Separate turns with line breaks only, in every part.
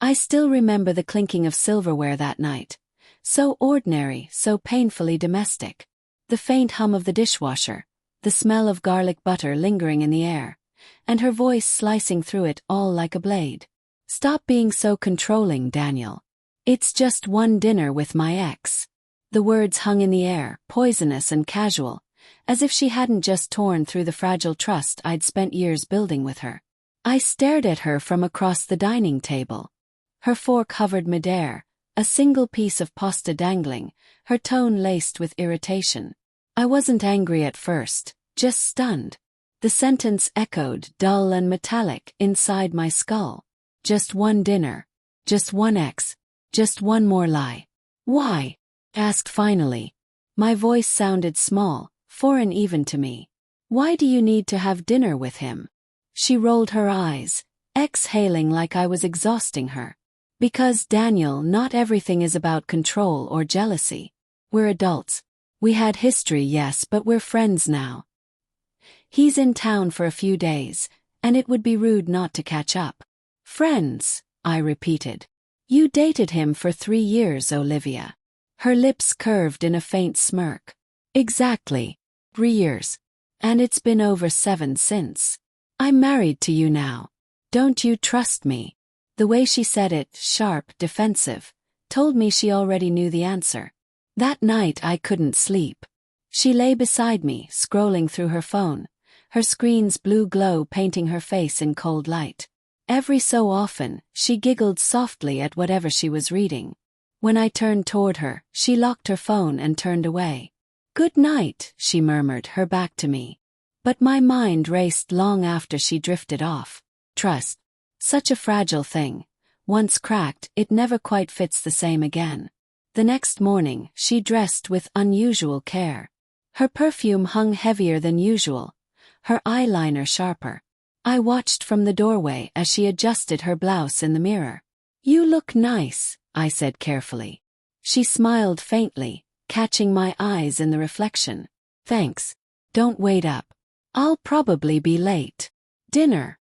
I still remember the clinking of silverware that night. So ordinary, so painfully domestic. The faint hum of the dishwasher, the smell of garlic butter lingering in the air, and her voice slicing through it all like a blade. "Stop being so controlling, Daniel. It's just one dinner with my ex." The words hung in the air, poisonous and casual, as if she hadn't just torn through the fragile trust I'd spent years building with her. I stared at her from across the dining table. Her fork hovered midair, a single piece of pasta dangling, her tone laced with irritation. I wasn't angry at first, just stunned. The sentence echoed, dull and metallic, inside my skull. Just one dinner. Just one ex. Just one more lie. "Why?" asked finally. My voice sounded small, foreign even to me. "Why do you need to have dinner with him?" She rolled her eyes, exhaling like I was exhausting her. "Because, Daniel, not everything is about control or jealousy. We're adults. We had history, yes, but we're friends now. He's in town for a few days, and it would be rude not to catch up." "Friends," I repeated. "You dated him for 3 years, Olivia." Her lips curved in a faint smirk. "Exactly. 3 years. And it's been over 7 since. I'm married to you now. Don't you trust me?" The way she said it, sharp, defensive, told me she already knew the answer. That night I couldn't sleep. She lay beside me, scrolling through her phone, her screen's blue glow painting her face in cold light. Every so often, she giggled softly at whatever she was reading. When I turned toward her, she locked her phone and turned away. "Good night," she murmured, her back to me. But my mind raced long after she drifted off. Trust. Such a fragile thing. Once cracked, it never quite fits the same again. The next morning, she dressed with unusual care. Her perfume hung heavier than usual, her eyeliner sharper. I watched from the doorway as she adjusted her blouse in the mirror. "You look nice," I said carefully. She smiled faintly, catching my eyes in the reflection. "Thanks. Don't wait up. I'll probably be late." "Dinner?"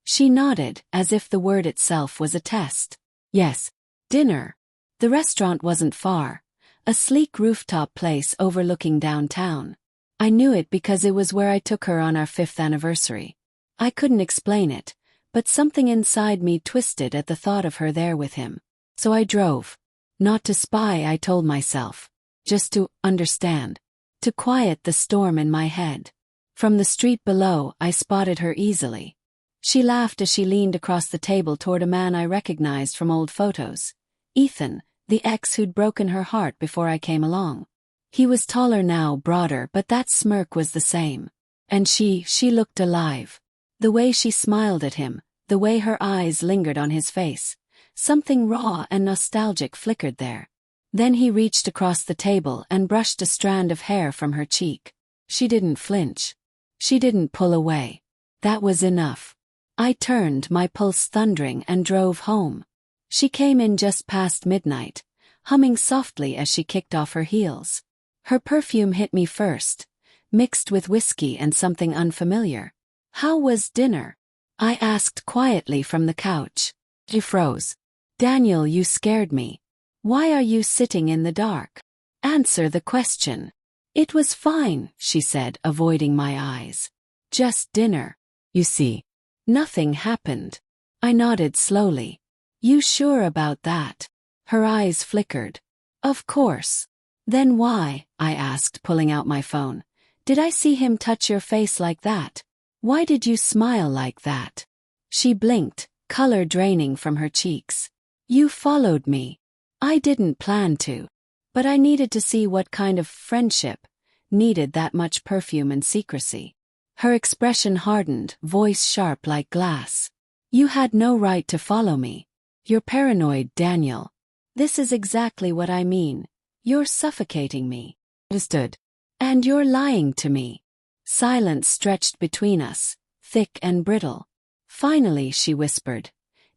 She nodded, as if the word itself was a test. "Yes, dinner." The restaurant wasn't far, a sleek rooftop place overlooking downtown. I knew it because it was where I took her on our 5th anniversary. I couldn't explain it, but something inside me twisted at the thought of her there with him. So I drove. Not to spy, I told myself. Just to understand. To quiet the storm in my head. From the street below, I spotted her easily. She laughed as she leaned across the table toward a man I recognized from old photos. Ethan, the ex who'd broken her heart before I came along. He was taller now, broader, but that smirk was the same. And she looked alive. The way she smiled at him, the way her eyes lingered on his face. Something raw and nostalgic flickered there. Then he reached across the table and brushed a strand of hair from her cheek. She didn't flinch. She didn't pull away. That was enough. I turned, my pulse thundering, and drove home. She came in just past midnight, humming softly as she kicked off her heels. Her perfume hit me first, mixed with whiskey and something unfamiliar. "How was dinner?" I asked quietly from the couch. She froze. "Daniel, you scared me. Why are you sitting in the dark? Answer the question." "It was fine," she said, avoiding my eyes. "Just dinner. You see. Nothing happened." I nodded slowly. "You sure about that?" Her eyes flickered. "Of course." "Then why?" I asked, pulling out my phone. "Did I see him touch your face like that? Why did you smile like that?" She blinked, color draining from her cheeks. "You followed me." "I didn't plan to. But I needed to see what kind of friendship needed that much perfume and secrecy." Her expression hardened, voice sharp like glass. "You had no right to follow me. You're paranoid, Daniel. This is exactly what I mean. You're suffocating me." "Understood." "And you're lying to me." Silence stretched between us, thick and brittle. Finally, she whispered.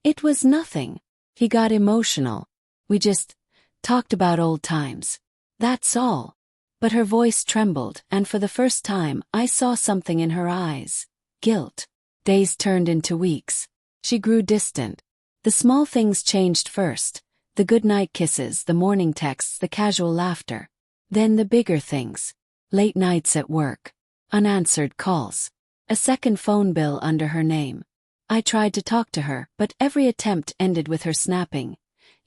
"It was nothing." He got emotional. "We just talked about old times. That's all." But her voice trembled, and for the first time, I saw something in her eyes. Guilt. Days turned into weeks. She grew distant. The small things changed first. The goodnight kisses, the morning texts, the casual laughter. Then the bigger things. Late nights at work. Unanswered calls. A second phone bill under her name. I tried to talk to her, but every attempt ended with her snapping,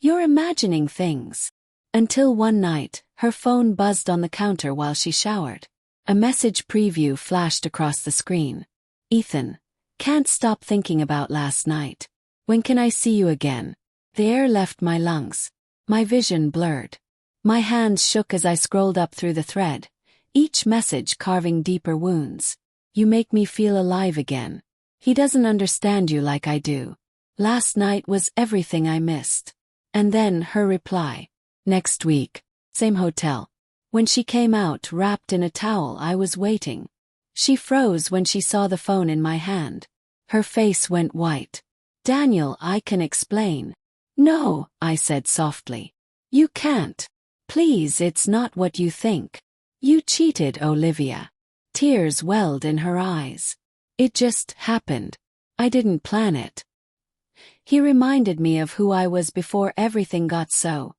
"You're imagining things." Until one night, her phone buzzed on the counter while she showered. A message preview flashed across the screen. "Ethan, can't stop thinking about last night. When can I see you again?" The air left my lungs. My vision blurred. My hands shook as I scrolled up through the thread, each message carving deeper wounds. "You make me feel alive again. He doesn't understand you like I do. Last night was everything I missed." And then her reply. "Next week. Same hotel." When she came out wrapped in a towel, I was waiting. She froze when she saw the phone in my hand. Her face went white. "Daniel, I can explain." "No," I said softly. "You can't. Please, it's not what you think. You cheated, Olivia." Tears welled in her eyes. "It just happened. I didn't plan it." He reminded me of who I was before everything got so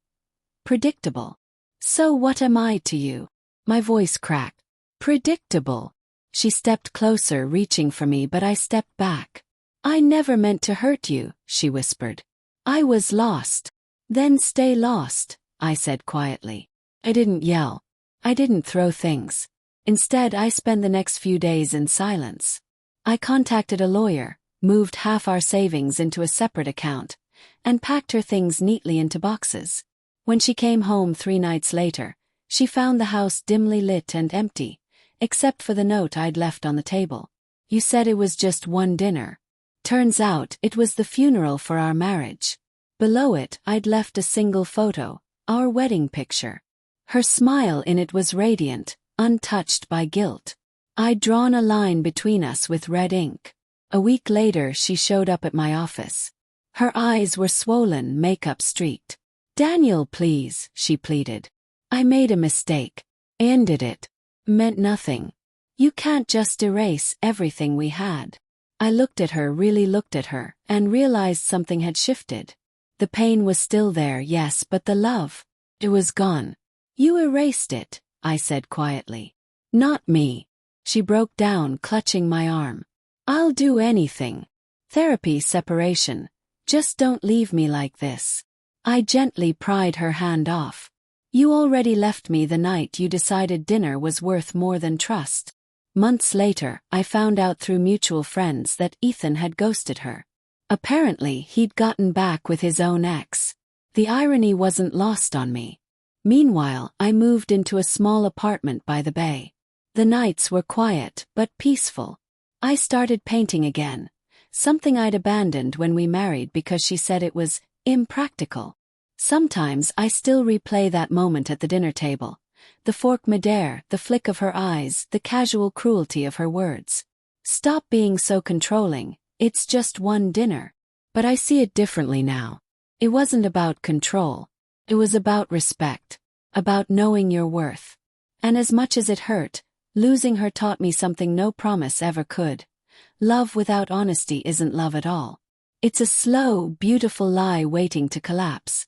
predictable. "So what am I to you?" My voice cracked. "Predictable." She stepped closer, reaching for me, but I stepped back. "I never meant to hurt you," she whispered. "I was lost." "Then stay lost," I said quietly. I didn't yell. I didn't throw things. Instead, I spent the next few days in silence. I contacted a lawyer, moved half our savings into a separate account, and packed her things neatly into boxes. When she came home 3 nights later, she found the house dimly lit and empty, except for the note I'd left on the table. "You said it was just one dinner." Turns out it was the funeral for our marriage. Below it, I'd left a single photo, our wedding picture. Her smile in it was radiant, untouched by guilt. I'd drawn a line between us with red ink. A week later, she showed up at my office. Her eyes were swollen, makeup streaked. "Daniel, please," she pleaded. "I made a mistake. I ended it. Meant nothing. You can't just erase everything we had." I looked at her, really looked at her, and realized something had shifted. The pain was still there, yes, but the love, it was gone. "You erased it," I said quietly. "Not me." She broke down, clutching my arm. "I'll do anything. Therapy, separation. Just don't leave me like this." I gently pried her hand off. "You already left me the night you decided dinner was worth more than trust." Months later, I found out through mutual friends that Ethan had ghosted her. Apparently, he'd gotten back with his own ex. The irony wasn't lost on me. Meanwhile, I moved into a small apartment by the bay. The nights were quiet, but peaceful. I started painting again, something I'd abandoned when we married because she said it was impractical. Sometimes I still replay that moment at the dinner table. The fork midair, the flick of her eyes, the casual cruelty of her words. "Stop being so controlling, it's just one dinner." But I see it differently now. It wasn't about control. It was about respect. About knowing your worth. And as much as it hurt, losing her taught me something no promise ever could. Love without honesty isn't love at all. It's a slow, beautiful lie waiting to collapse.